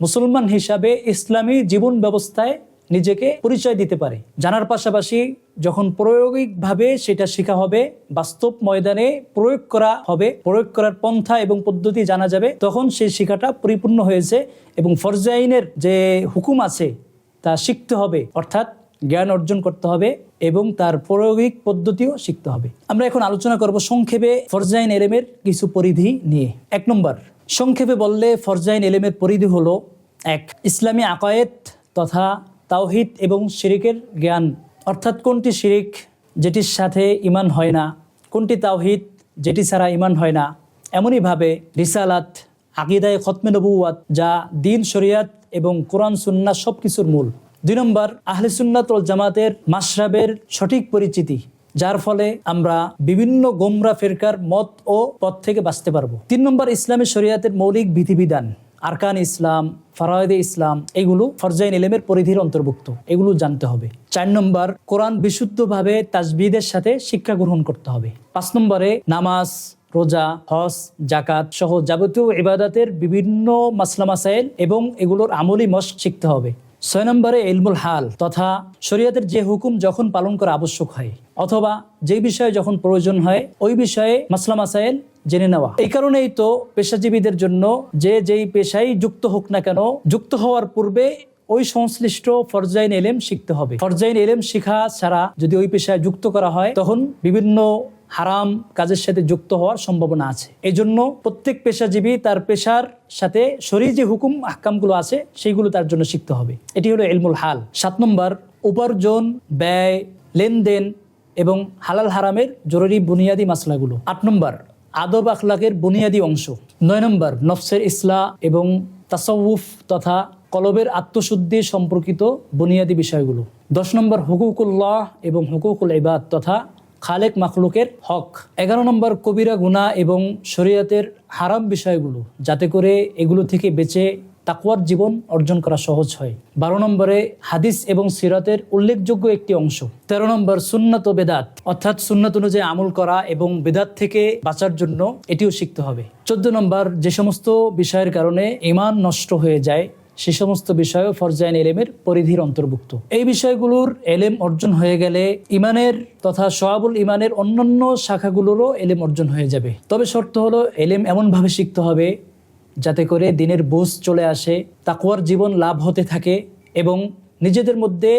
মুসলমান হিসাবে ইসলামী জীবন ব্যবস্থায় নিজেকে পরিচয় দিতে পারে। জানার পাশাপাশি যখন প্রায়োগিকভাবে সেটা শেখা হবে, বাস্তব ময়দানে প্রয়োগ করা হবে, প্রয়োগ করার পন্থা এবং পদ্ধতি জানা যাবে, তখন সেই শিক্ষাটা পরিপূর্ণ হয়েছে এবং ফরজাইনের যে হুকুম আছে তা শিখতে হবে, অর্থাৎ জ্ঞান অর্জন করতে হবে এবং তার প্রায়োগিক পদ্ধতিও শিখতে হবে। আমরা এখন আলোচনা করব সংক্ষেপে ফরজাইন ইলমের কিছু পরিধি নিয়ে। 1 নম্বর, সংক্ষেপে বললে ফরজাইন ইলমের পরিধি হলো 1, ইসলামী আকায়েদ তথা তাওহীদ এবং শিরিকের জ্ঞান, অর্থাৎ কোনটি শিরিক যেটির সাথে ঈমান হয় না, কোনটি তাওহীদ যেটি ছাড়া ঈমান হয় না, এমনইভাবে রিসালাত, আকীদায়ে খতমে নবুওয়াত, যা দিন শরিয়াত এবং কোরআন সুন্নাহ সব কিছুর মূল। 2 নম্বর, আহলে সুন্নাত ওয়াল জামাতের মাশরাবের সঠিক পরিচিতি, যার ফলে আমরা বিভিন্ন গোমরা ফিরকার মত ও পথ থেকে বাঁচতে পারবো। 3 নম্বর, ইসলামের শরিয়াতের মৌলিক বিধিবিধান, আরকান ইসলাম, ফারায়েদে ইসলাম, এগুলো ফরজাইন ইলমের পরিধির অন্তর্ভুক্ত, এগুলো জানতে হবে। 4 নম্বর, কোরআন বিশুদ্ধভাবে তাজবিদের সাথে শিক্ষা গ্রহণ করতে হবে। 5 নম্বরে, নামাজ, রোজা, হজ, জাকাত সহ যাবতীয় ইবাদতের বিভিন্ন মাসলা মাসাইল এবং এগুলোর আমলি মশক শিখতে হবে। 6 নম্বরে, ইলমুল হাল তথা শরীয়তের যে হুকুম যখন পালন করা আবশ্যক হয় অথবা যে বিষয়ে যখন প্রয়োজন হয় ওই বিষয়ে মাসলা মাসাইল জেনে নেওয়া। এই কারণেই তো পেশাজীবীদের জন্য যেই পেশায় যুক্ত হোক না কেন, যুক্ত হওয়ার পূর্বে ওই সংশ্লিষ্ট ফরজাইন ইলম শিখতে হবে। ফরজাইন ইলম শিখা ছাড়া যদি ওই পেশায় যুক্ত করা হয় তখন বিভিন্ন হারাম কাজের সাথে যুক্ত হওয়ার সম্ভাবনা আছে। এই জন্য প্রত্যেক পেশাজীবী তার পেশার সাথে শরীর যে হুকুম আহকামগুলো আছে সেইগুলো তার জন্য শিখতে হবে। এটি হলো ইলমুল হাল। 7 নম্বর, উপার্জন, ব্যয়, লেনদেন এবং হালাল হারামের জরুরি বুনিয়াদী মাসলাগুলো। 8 নম্বর, আদব আখলাকের বুনিয়াদী অংশ। 9 নম্বর, নফসের ইসলাহ এবং তাসাউফ তথা কলবের আত্মশুদ্ধি সম্পর্কিত বুনিয়াদী বিষয়গুলো। 10 নম্বর, হুকুকুল্লাহ এবং হুকুকুল ইবাদ তথা খালেক মাখলুকের হক। 11 নম্বর, কবিরা গুনাহ এবং শরীয়তের হারাম বিষয়গুলো, যাতে করে এগুলো থেকে বেঁচে তাকওয়ার জীবন অর্জন করা সহজ হয়। 12 নম্বরে, হাদিস এবং সিরাতের উল্লেখযোগ্য একটি অংশ। 13 নম্বর, সুন্নাত ও বেদাত অর্থাৎ সুন্নাত অনুযায়ী আমল করা এবং বেদাত থেকে বাঁচার জন্য এটিও শিখতে হবে। 14 নম্বর, যে সমস্ত বিষয়ের কারণে ঈমান নষ্ট হয়ে যায় সে সমস্ত বিষয়ও ফরজাইন ইলমের পরিধির অন্তর্ভুক্ত। এই বিষয়গুলোর এলেম অর্জন হয়ে গেলে ইমানের তথা শোয়াবুল ইমানের অন্যান্য শাখাগুলোরও এলেম অর্জন হয়ে যাবে। তবে শর্ত হলো এলেম এমনভাবে শিখতে হবে যাতে করে দিনের বুঝ চলে আসে, তাকওয়ার জীবন লাভ হতে থাকে এবং নিজেদের মধ্যে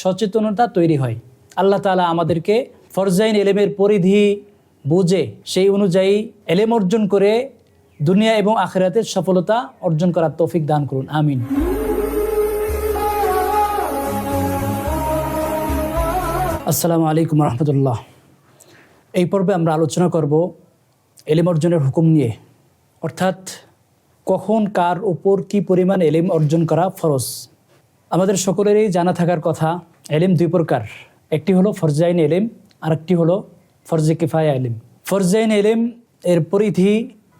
সচেতনতা তৈরি হয়। আল্লাহ তাআলা আমাদেরকে ফরজাইন ইলমের পরিধি বুঝে সেই অনুযায়ী এলেম অর্জন করে দুনিয়া এবং আখিরাতের সফলতা অর্জন করার তৌফিক দান করুন। আমিন। আসসালামু আলাইকুম রহমতুল্লাহ। এই পর্বে আমরা আলোচনা করব এলেম অর্জনের হুকুম নিয়ে, অর্থাৎ কখন কার উপর কি পরিমাণ এলেম অর্জন করা ফরজ। আমাদের সকলেরই জানা থাকার কথা, এলেম 2 প্রকার, একটি হলো ফরজাইন এলেম আর একটি হলো ফরজে কিফায়া এলেম। ফরজাইন এলেম এর পরিধি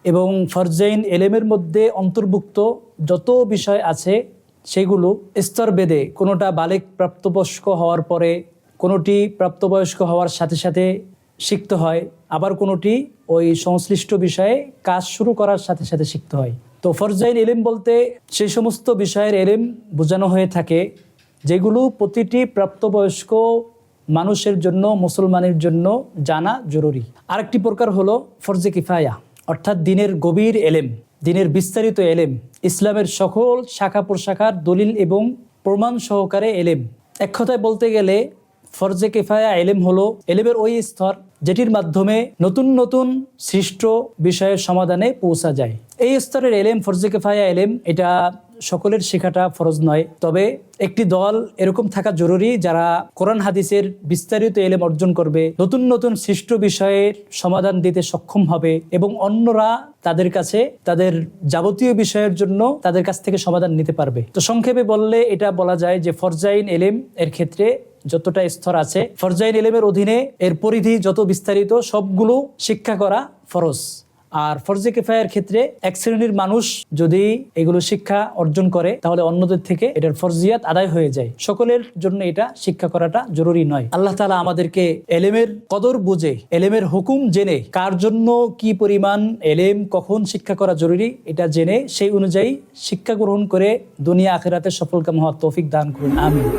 এবং ফরজাইন এলেমের মধ্যে অন্তর্ভুক্ত যত বিষয় আছে সেগুলো স্তরভেদে, কোনোটা বালেগ প্রাপ্তবয়স্ক হওয়ার পরে, কোনোটি প্রাপ্তবয়স্ক হওয়ার সাথে সাথে শিখতে হয়, আবার কোনোটি ওই সংশ্লিষ্ট বিষয়ে কাজ শুরু করার সাথে সাথে শিখতে হয়। তো ফরজাইন এলেম বলতে সেই সমস্ত বিষয়ের এলেম বোঝানো হয়ে থাকে যেগুলো প্রতিটি প্রাপ্তবয়স্ক মানুষের জন্য, মুসলমানের জন্য জানা জরুরি। আরেকটি প্রকার হলো ফরজে কিফায়া, অর্থাৎ দিনের গভীর এলেম, দিনের বিস্তারিত এলেম, ইসলামের সকল শাখা প্রশাখার দলিল এবং প্রমাণ সহকারে এলেম। এক কথায় বলতে গেলে ফরজে কিফায়া এলেম হলো এলেমের ওই স্তর যেটির মাধ্যমে নতুন নতুন সৃষ্ট বিষয়ের সমাধানে পৌঁছা যায়। এই স্তরের এলেম ফরজে কিফায়া এলেম, এটা সকলের শেখাটা ফরজ নয়, তবে একটি দল এরকম থাকা জরুরি যারা কোরআন হাদিসের বিস্তারিত এলেম অর্জন করবে, নতুন নতুন সৃষ্ট বিষয়ের সমাধান দিতে সক্ষম হবে এবং অন্যরা তাদের কাছে তাদের যাবতীয় বিষয়ের জন্য তাদের কাছ থেকে সমাধান নিতে পারবে। তো সংক্ষেপে বললে এটা বলা যায় যে ফরজাইন এলেম এর ক্ষেত্রে যতটা স্তর আছে, ফরজাইন এলেমের অধীনে এর পরিধি যত বিস্তারিত সবগুলো শিক্ষা করা ফরজ। আর ফরজে কিফায়ার ক্ষেত্রে এক শ্রেণীর মানুষ যদি এগুলো শিক্ষা অর্জন করে তাহলে অন্যদের থেকে এটার ফরজিয়াত আদায় হয়ে যায়। সকলের জন্য এটা শিক্ষা করাটা জরুরি নয়। আল্লাহ তাআলা আমাদেরকে এলেমের কদর বুঝে, এলেমের হুকুম জেনে, কার জন্য কি পরিমাণ এলেম কখন শিক্ষা করা জরুরি এটা জেনে সেই অনুযায়ী শিক্ষা গ্রহণ করে দুনিয়া আখিরাতে সফলকাম হওয়ার তৌফিক দান করুন। আমিন।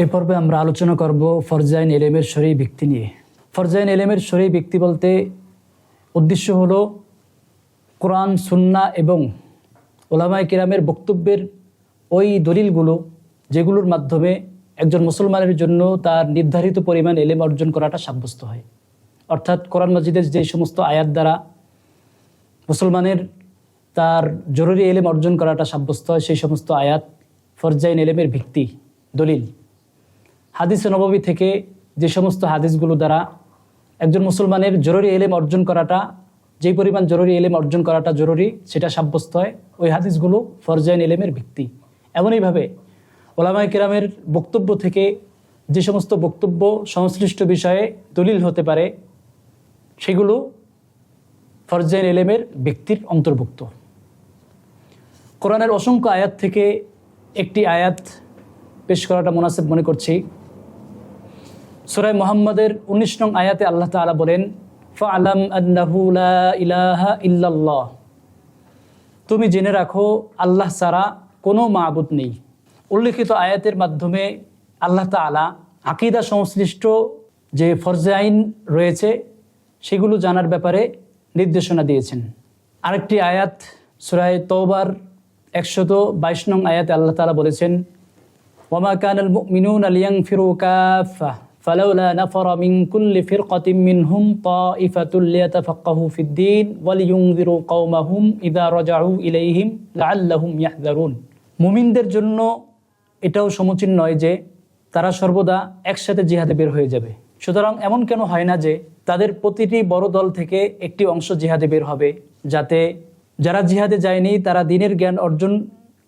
এ পর্বে আমরা আলোচনা করব ফরজাইন এলেমের শরঈ ভিত্তি নিয়ে। ফরজাইন এলেমের শরঈ ভিত্তি বলতে উদ্দেশ্য হলো কোরআন, সুন্নাহ এবং উলামায়ে কিরামের বক্তব্যের ওই দলিলগুলো যেগুলোর মাধ্যমে একজন মুসলমানের জন্য তার নির্ধারিত পরিমাণ এলেম অর্জন করাটা সাব্যস্ত হয়। অর্থাৎ কোরআন মাজিদের যে সমস্ত আয়াত দ্বারা মুসলমানের তার জরুরি এলেম অর্জন করাটা সাব্যস্ত হয় সেই সমস্ত আয়াত ফরজাইন এলেমের ভিত্তি, দলিল। হাদিস নববী থেকে যে সমস্ত হাদিসগুলো দ্বারা একজন মুসলমানের জরুরি এলেম অর্জন করাটা, যেই পরিমাণ জরুরি এলেম অর্জন করাটা জরুরি, সেটা সাব্যস্ত হয় ওই হাদিসগুলো ফরজাইন এলেমের ভিত্তি। এমনইভাবে ওলামায়ে কেরামের বক্তব্য থেকে যে সমস্ত বক্তব্য সংশ্লিষ্ট বিষয়ে দলিল হতে পারে, সেগুলো ফরজাইন এলেমের ব্যক্তির অন্তর্ভুক্ত। কোরআনের অসংখ্য আয়াত থেকে একটি আয়াত পেশ করাটা মুনাসিব মনে করছি। সূরা মুহাম্মাদের 19 নং আয়াতে আল্লাহ তাআলা বলেন, ফাআলাম আন্নাহু লা ইলাহা ইল্লাল্লাহ, তুমি জেনে রাখো আল্লাহ ছাড়া কোনো মাবুদ নেই। উল্লেখিত আয়াতের মাধ্যমে আল্লাহ তাআলা আকীদা সংশ্লিষ্ট যে ফরজাইন রয়েছে সেগুলো জানার ব্যাপারে নির্দেশনা দিয়েছেন। আরেকটি আয়াত সূরা তাওবার 122 নং আয়াতে আল্লাহ তাআলা বলেছেন, ওয়ামা কানাল মুমিনুনা লিয়ানফিরু কাফা ফালাউলা নাফারা মিন কুল্লি ফিরকাতিন মিনহুম তাইফাতুল লিয়াতাফাক্কাহু ফিদ-দীন ওয়া লিয়ুনযিরু কওমাহুম ইযা রাজাউ ইলাইহিম লাআল্লাহুম ইয়াহযারুন। মুমিনদের জন্য এটাও সমীচীন নয় যে তারা সর্বদা একসাথে জিহাদে বের হয়ে যাবে। সুতরাং এমন কেন হয় না যে তাদের প্রতিটি বড় দল থেকে একটি অংশ জিহাদে বের হবে, যাতে যারা জিহাদে যায়নি তারা দ্বীনের জ্ঞান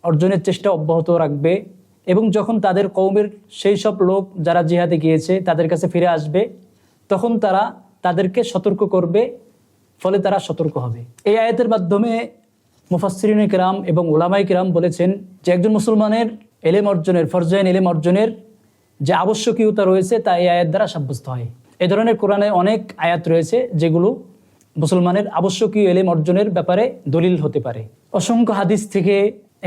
অর্জনের চেষ্টা অব্যাহত রাখবে, এবং যখন তাদের কওমের সেই সব লোক যারা জিহাদে গিয়েছে তাদের কাছে ফিরে আসবে, তখন তারা তাদেরকে সতর্ক করবে, ফলে তারা সতর্ক হবে। এই আয়াতের মাধ্যমে মুফাসসিরিনে কেরাম এবং উলামায়ে কেরাম বলেছেন যে একজন মুসলমানের এলেম অর্জনের, ফরজাইন এলেম অর্জনের যে আবশ্যকীয়তা রয়েছে তা এই আয়াত দ্বারা সাব্যস্ত হয়। এই ধরনের কোরআনে অনেক আয়াত রয়েছে যেগুলো মুসলমানের আবশ্যকীয় এলেম অর্জনের ব্যাপারে দলিল হতে পারে। অসংখ্য হাদিস থেকে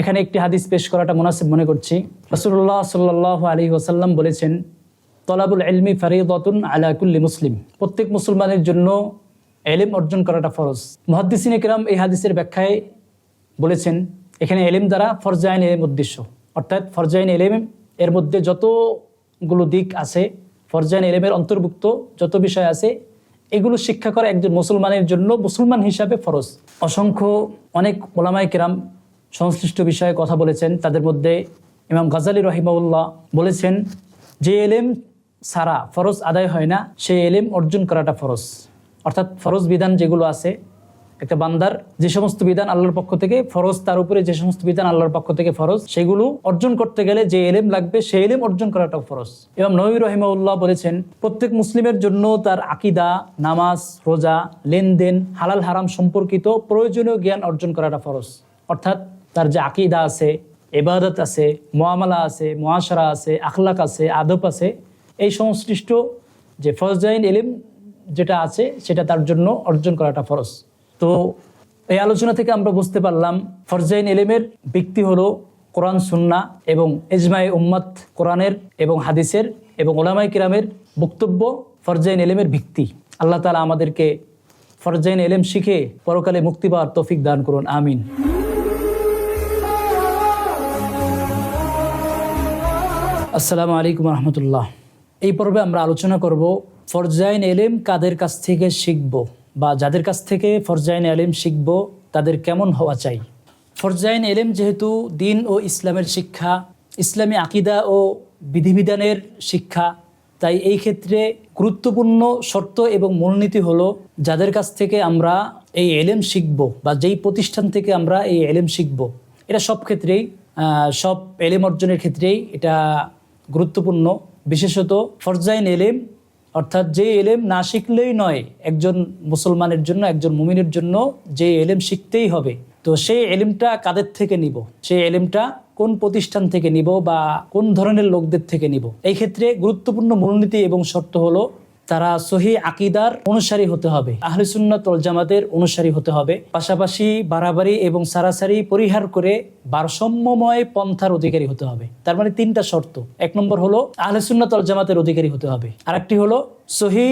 এখানে একটি হাদিস পেশ করাটা মুনাসিব মনে করছি। রাসূলুল্লাহ সাল্লাল্লাহু আলাইহি ওয়াসাল্লাম বলেছেন, তলাবুল ইলমি ফারিদাতুন আলা কুল্লি মুসলিম, প্রত্যেক মুসলমানের জন্য এলেম অর্জন করাটা ফরজ। মুহাদ্দিসিনে কেরাম এই হাদিসের ব্যাখ্যায় বলেছেন, এখানে এলেম দ্বারা ফরজাইন এলেম উদ্দেশ্য, অর্থাৎ ফরজাইন এলেম এর মধ্যে যতগুলো দিক আছে, ফরজাইন এলেমের অন্তর্ভুক্ত যত বিষয় আছে, এগুলো শিক্ষা করা একজন মুসলমানের জন্য মুসলমান হিসাবে ফরজ। অনেক উলামায়ে কেরাম সংশ্লিষ্ট বিষয়ে কথা বলেছেন। তাদের মধ্যে ইমাম গাজালি রহিমাহুল্লাহ বলেছেন, যে এলেম ছাড়া ফরজ আদায় হয় না সেই এলেম অর্জন করাটা ফরজ। অর্থাৎ ফরজ বিধান যেগুলো আছে, একটা বান্দার যে সমস্ত বিধান আল্লাহর পক্ষ থেকে ফরজ, তার উপরে যে সমস্ত বিধান আল্লাহর পক্ষ থেকে ফরজ, সেগুলো অর্জন করতে গেলে যে এলেম লাগবে সেই এলেম অর্জন করাটাও ফরজ। ইমাম নববী রাহিমাহুল্লাহ বলেছেন, প্রত্যেক মুসলিমের জন্য তার আকীদা, নামাজ, রোজা, লেনদেন, হালাল হারাম সম্পর্কিত প্রয়োজনীয় জ্ঞান অর্জন করাটা ফরজ। অর্থাৎ তার যে আকীদা আছে, ইবাদত আছে, মুআমালা আছে, মুআশারা আছে, আখলাক আছে, আদব আছে, এই সংশ্লিষ্ট যে ফরজাইন এলেম যেটা আছে সেটা তার জন্য অর্জন করাটা ফরজ। তো এই আলোচনা থেকে আমরা বুঝতে পারলাম ফরজাইন এলেমের ব্যক্তি হলো কোরআন, সুন্নাহ এবং ইজমায়ে উম্মত, কোরআনের এবং হাদিসের এবং উলামায়ে কিরামের বক্তব্য ফরজাইন এলেমের ভিত্তি। আল্লাহ তাআলা আমাদেরকে ফরজাইন এলেম শিখে পরকালে মুক্তি পাওয়ার তৌফিক দান করুন, আমিন। আসসালামু আলাইকুম রহমতুল্লাহ। এই পর্বে আমরা আলোচনা করব ফরজাইন এলেম কাদের কাছ থেকে শিখব, বা যাদের কাছ থেকে ফরজাইন এলেম শিখব তাদের কেমন হওয়া চাই। ফরজাইন এলেম যেহেতু দিন ও ইসলামের শিক্ষা, ইসলামী আকীদা ও বিধিবিধানের শিক্ষা, তাই এই ক্ষেত্রে গুরুত্বপূর্ণ শর্ত এবং মূলনীতি হলো যাদের কাছ থেকে আমরা এই এলেম শিখব বা যেই প্রতিষ্ঠান থেকে আমরা এই এলেম শিখব, এটা সব ক্ষেত্রেই, সব এলেম অর্জনের ক্ষেত্রেই এটা গুরুত্বপূর্ণ। বিশেষত ফরজাইন এলেম, অর্থাৎ যে এলেম না শিখলেই নয় একজন মুসলমানের জন্য, একজন মুমিনের জন্য যে এলেম শিখতেই হবে, তো সেই এলেমটা কাদের থেকে নিব, সেই এলেমটা কোন প্রতিষ্ঠান থেকে নিব বা কোন ধরনের লোকদের থেকে নিব। এই ক্ষেত্রে গুরুত্বপূর্ণ মূলনীতি এবং শর্ত হলো তারা সহিহ আকীদার অনুসারী হতে হবে, আহলে সুন্নাত ওয়াল জামাতের অনুসারী হতে হবে, পাশাপাশি বাড়াবাড়ি এবং সারাসারি পরিহার করে ভারসাম্যময় পন্থার অধিকারী হতে হবে। তার মানে তিনটা শর্ত। এক নম্বর হলো আহলে সুন্নাত ওয়াল জামাতের অধিকারী হতে হবে, আরেকটি হলো সহিহ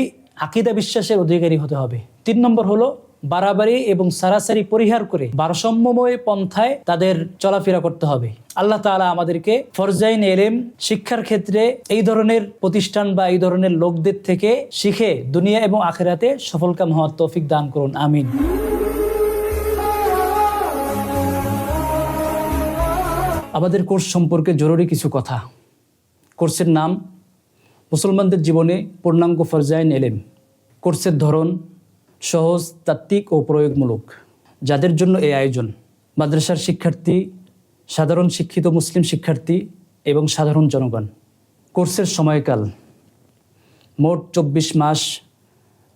আকীদা বিশ্বাসের অধিকারী হতে হবে, তিন নম্বর হলো বাড়াবাড়ি এবং সারাসারি পরিহার করে ভারসাম্যময় পন্থায় তাদের চলাফেরা করতে হবে। আল্লাহ তাআলা আমাদেরকে ফরজাইন এলেম শিক্ষার ক্ষেত্রে এই ধরনের প্রতিষ্ঠান বা এই ধরনের লোকদের থেকে শিখে দুনিয়া এবং আখিরাতে সফলকাম হওয়ার তৌফিক দান করুন, আমিন। আমাদের কোর্স সম্পর্কে জরুরি কিছু কথা। কোর্সের নাম মুসলমানদের জীবনে পূর্ণাঙ্গ ফরজাইন এলেম। কোর্সের ধরন সহজ, তাত্ত্বিক ও প্রয়োগমূলক। যাদের জন্য এই আয়োজন: মাদ্রাসার শিক্ষার্থী, সাধারণ শিক্ষিত মুসলিম শিক্ষার্থী এবং সাধারণ জনগণ। কোর্সের সময়কাল মোট 24 মাস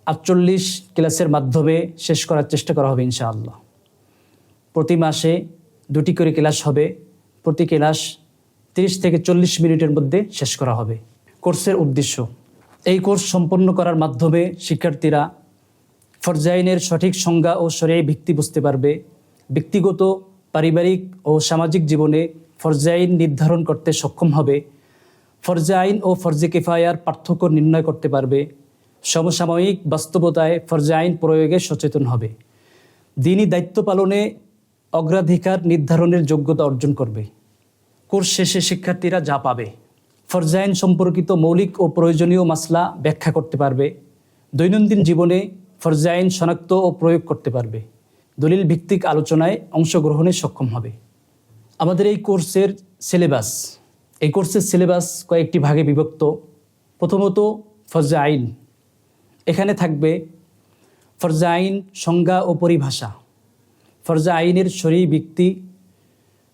48 ক্লাসের মাধ্যমে শেষ করার চেষ্টা করা হবে ইনশাআল্লাহ। প্রতি মাসে 2টি করে ক্লাস হবে। প্রতি ক্লাস 30 থেকে 40 মিনিটের মধ্যে শেষ করা হবে। কোর্সের উদ্দেশ্য: এই কোর্স সম্পন্ন করার মাধ্যমে শিক্ষার্থীরা ফরজে আইনের সঠিক সংজ্ঞা ও শরীয়ী ভিত্তি বুঝতে পারবে, ব্যক্তিগত, পারিবারিক ও সামাজিক জীবনে ফরজে আইন নির্ধারণ করতে সক্ষম হবে, ফরজে আইন ও ফরজে কিফায়ার পার্থক্য নির্ণয় করতে পারবে, সমসাময়িক বাস্তবতায় ফরজে আইন প্রয়োগে সচেতন হবে, দ্বীনি দায়িত্ব পালনে অগ্রাধিকার নির্ধারণের যোগ্যতা অর্জন করবে। কোর্স শেষে শিক্ষার্থীরা যা পাবে: ফরজে আইন সম্পর্কিত মৌলিক ও প্রয়োজনীয় মাসলা ব্যাখ্যা করতে পারবে, দৈনন্দিন জীবনে ফরজে আইন শনাক্ত ও প্রয়োগ করতে পারবে, দলিল ভিত্তিক আলোচনায় অংশগ্রহণে সক্ষম হবে। আমাদের এই কোর্সের সিলেবাস কয়েকটি ভাগে বিভক্ত। প্রথমত ফরজে আইন। এখানে থাকবে ফরজে আইন সংজ্ঞা ও পরিভাষা, ফরজে আইনের শরঈ ভিত্তি,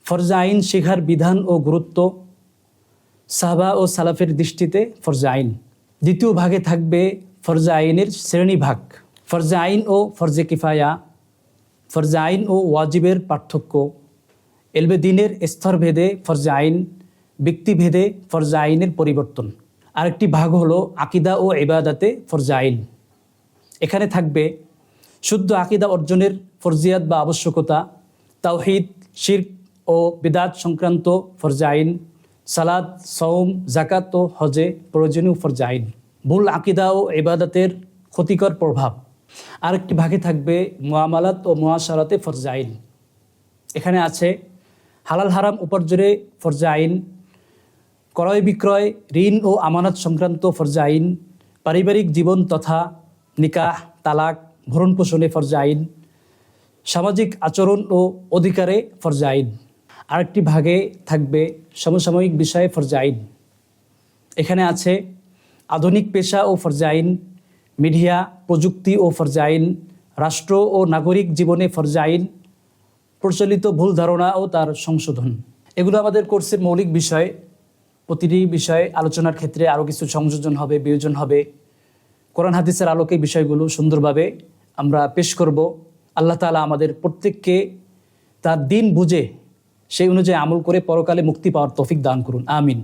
ফরজে আইন শেখার বিধান ও গুরুত্ব, সাহাবা ও সালাফের দৃষ্টিতে ফরজে আইন। দ্বিতীয় ভাগে থাকবে ফরজে আইনের শ্রেণীভাগ, ফরজে আইন ও ফরজে কিফায়া, ফরজে আইন ও ওয়াজিবের পার্থক্য, এলবে দ্বীনের স্তরভেদে ফরজে আইন, ব্যক্তিভেদে ফরজে আইনের পরিবর্তন। আরেকটি ভাগ হলো আকিদা ও ইবাদাতে ফরজে আইন। এখানে থাকবে শুদ্ধ আকিদা অর্জনের ফরজিয়াত বা আবশ্যকতা, তাওহীদ, শিরক ও বিদআত সংক্রান্ত ফরজে আইন, সালাত, সওম, যাকাত ও হজে প্রয়োজনীয় ফরজে আইন, ভুল আকিদা ও ইবাদতের ক্ষতিকর প্রভাব। আরেকটি ভাগে থাকবে মুআমালাত ও মুআশারাতে ফরজে আইন। এখানে আছে হালাল হারাম উপার্জনে ফরজে আইন, ক্রয় বিক্রয়, ঋণ ও আমানত সংক্রান্ত ফরজে আইন, পারিবারিক জীবন তথা নিকাহ, তালাক, ভরণ পোষণে ফরজে আইন, সামাজিক আচরণ ও অধিকারে ফরজে আইন। আরেকটি ভাগে থাকবে সমসাময়িক বিষয়ে ফরজে আইন। এখানে আছে আধুনিক পেশা ও ফরজে আইন, মিডিয়া, প্রযুক্তি ও ফরজে আইন, রাষ্ট্র ও নাগরিক জীবনে ফরজে আইন, প্রচলিত ভুল ধারণা ও তার সংশোধন। এগুলো আমাদের কোর্সের মৌলিক বিষয়। প্রতিটি বিষয়ে আলোচনার ক্ষেত্রে আরও কিছু সংযোজন হবে, বিয়োজন হবে। কোরআন হাদিসের আলোকে বিষয়গুলো সুন্দরভাবে আমরা পেশ করব। আল্লাহ তাআলা আমাদের প্রত্যেককে তার দিন বুঝে সেই অনুযায়ী আমল করে পরকালে মুক্তি পাওয়ার তৌফিক দান করুন। আমিন।